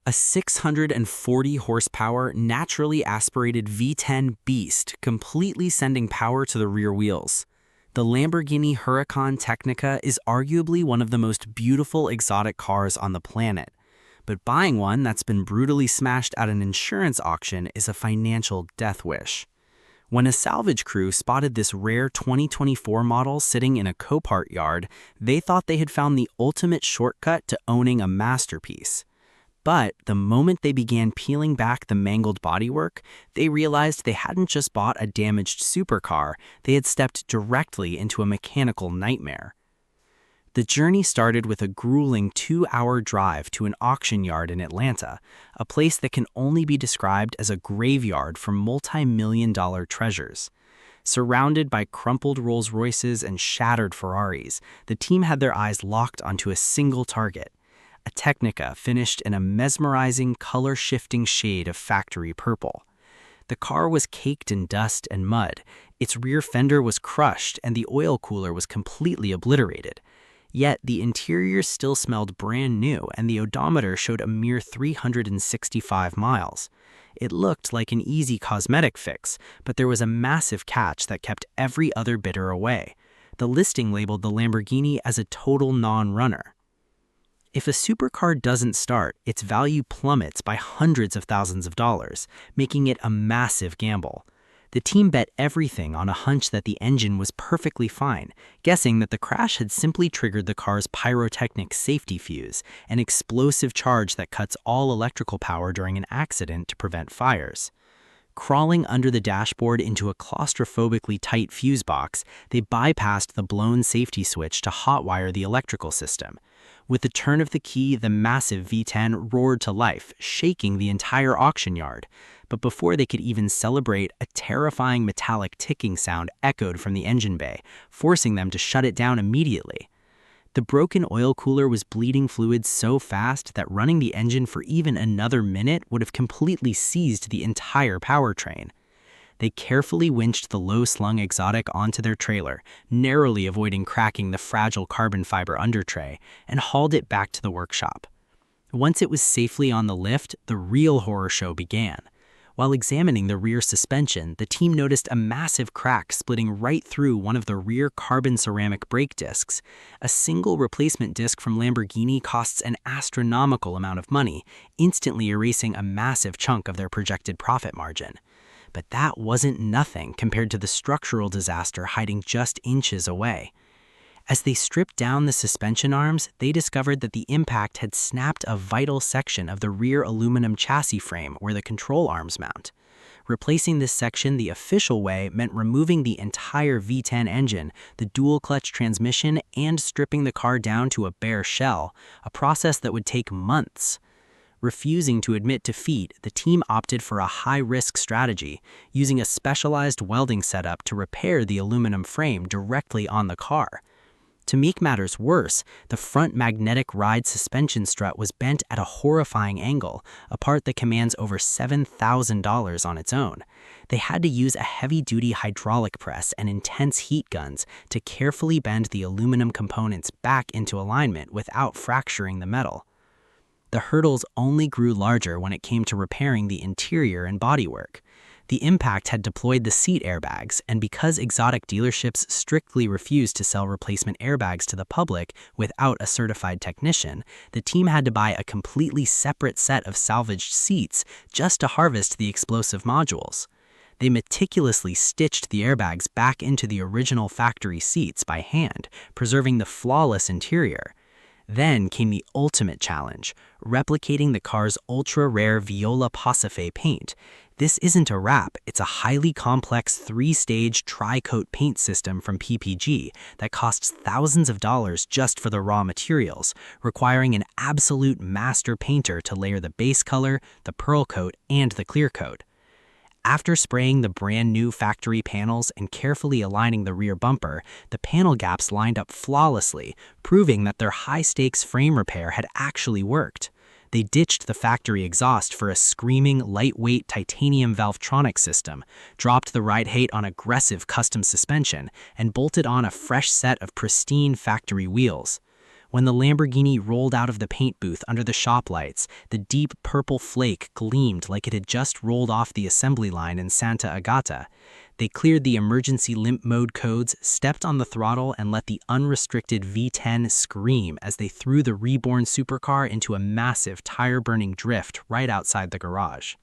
A 640 horsepower, naturally aspirated V10 beast, completely sending power to the rear wheels. The Lamborghini Huracán Tecnica is arguably one of the most beautiful exotic cars on the planet. But buying one that's been brutally smashed at an insurance auction is a financial death wish. When a salvage crew spotted this rare 2024 model sitting in a Copart yard, they thought they had found the ultimate shortcut to owning a masterpiece. But the moment they began peeling back the mangled bodywork, they realized they hadn't just bought a damaged supercar, they had stepped directly into a mechanical nightmare. The journey started with a grueling 2-hour drive to an auction yard in Atlanta, a place that can only be described as a graveyard for multi-million-dollar treasures. Surrounded by crumpled Rolls-Royces and shattered Ferraris, the team had their eyes locked onto a single target. A Tecnica finished in a mesmerizing, color-shifting shade of factory purple. The car was caked in dust and mud, its rear fender was crushed, and the oil cooler was completely obliterated. Yet the interior still smelled brand new, and the odometer showed a mere 365 miles. It looked like an easy cosmetic fix, but there was a massive catch that kept every other bidder away. The listing labeled the Lamborghini as a total non-runner. If a supercar doesn't start, its value plummets by hundreds of thousands of dollars, making it a massive gamble. The team bet everything on a hunch that the engine was perfectly fine, guessing that the crash had simply triggered the car's pyrotechnic safety fuse, an explosive charge that cuts all electrical power during an accident to prevent fires. Crawling under the dashboard into a claustrophobically tight fuse box, they bypassed the blown safety switch to hotwire the electrical system. With the turn of the key, the massive V10 roared to life, shaking the entire auction yard. But before they could even celebrate, a terrifying metallic ticking sound echoed from the engine bay, forcing them to shut it down immediately. The broken oil cooler was bleeding fluid so fast that running the engine for even another minute would have completely seized the entire powertrain. They carefully winched the low-slung exotic onto their trailer, narrowly avoiding cracking the fragile carbon fiber undertray, and hauled it back to the workshop. Once it was safely on the lift, the real horror show began. While examining the rear suspension, the team noticed a massive crack splitting right through one of the rear carbon ceramic brake discs. A single replacement disc from Lamborghini costs an astronomical amount of money, instantly erasing a massive chunk of their projected profit margin. But that wasn't nothing compared to the structural disaster hiding just inches away. As they stripped down the suspension arms, they discovered that the impact had snapped a vital section of the rear aluminum chassis frame where the control arms mount. Replacing this section the official way meant removing the entire V10 engine, the dual-clutch transmission, and stripping the car down to a bare shell, a process that would take months. Refusing to admit defeat, the team opted for a high-risk strategy, using a specialized welding setup to repair the aluminum frame directly on the car. To make matters worse, the front magnetic ride suspension strut was bent at a horrifying angle, a part that commands over $7,000 on its own. They had to use a heavy-duty hydraulic press and intense heat guns to carefully bend the aluminum components back into alignment without fracturing the metal. The hurdles only grew larger when it came to repairing the interior and bodywork. The impact had deployed the seat airbags, and because exotic dealerships strictly refused to sell replacement airbags to the public without a certified technician, the team had to buy a completely separate set of salvaged seats just to harvest the explosive modules. They meticulously stitched the airbags back into the original factory seats by hand, preserving the flawless interior. Then came the ultimate challenge, replicating the car's ultra-rare Viola Pasifae paint. This isn't a wrap, it's a highly complex 3-stage tri-coat paint system from PPG that costs thousands of dollars just for the raw materials, requiring an absolute master painter to layer the base color, the pearl coat, and the clear coat. After spraying the brand new factory panels and carefully aligning the rear bumper, the panel gaps lined up flawlessly, proving that their high-stakes frame repair had actually worked. They ditched the factory exhaust for a screaming, lightweight titanium Valvetronic system, dropped the ride height on aggressive custom suspension, and bolted on a fresh set of pristine factory wheels. When the Lamborghini rolled out of the paint booth under the shop lights, the deep purple flake gleamed like it had just rolled off the assembly line in Santa Agata. They cleared the emergency limp mode codes, stepped on the throttle, and let the unrestricted V10 scream as they threw the reborn supercar into a massive tire-burning drift right outside the garage.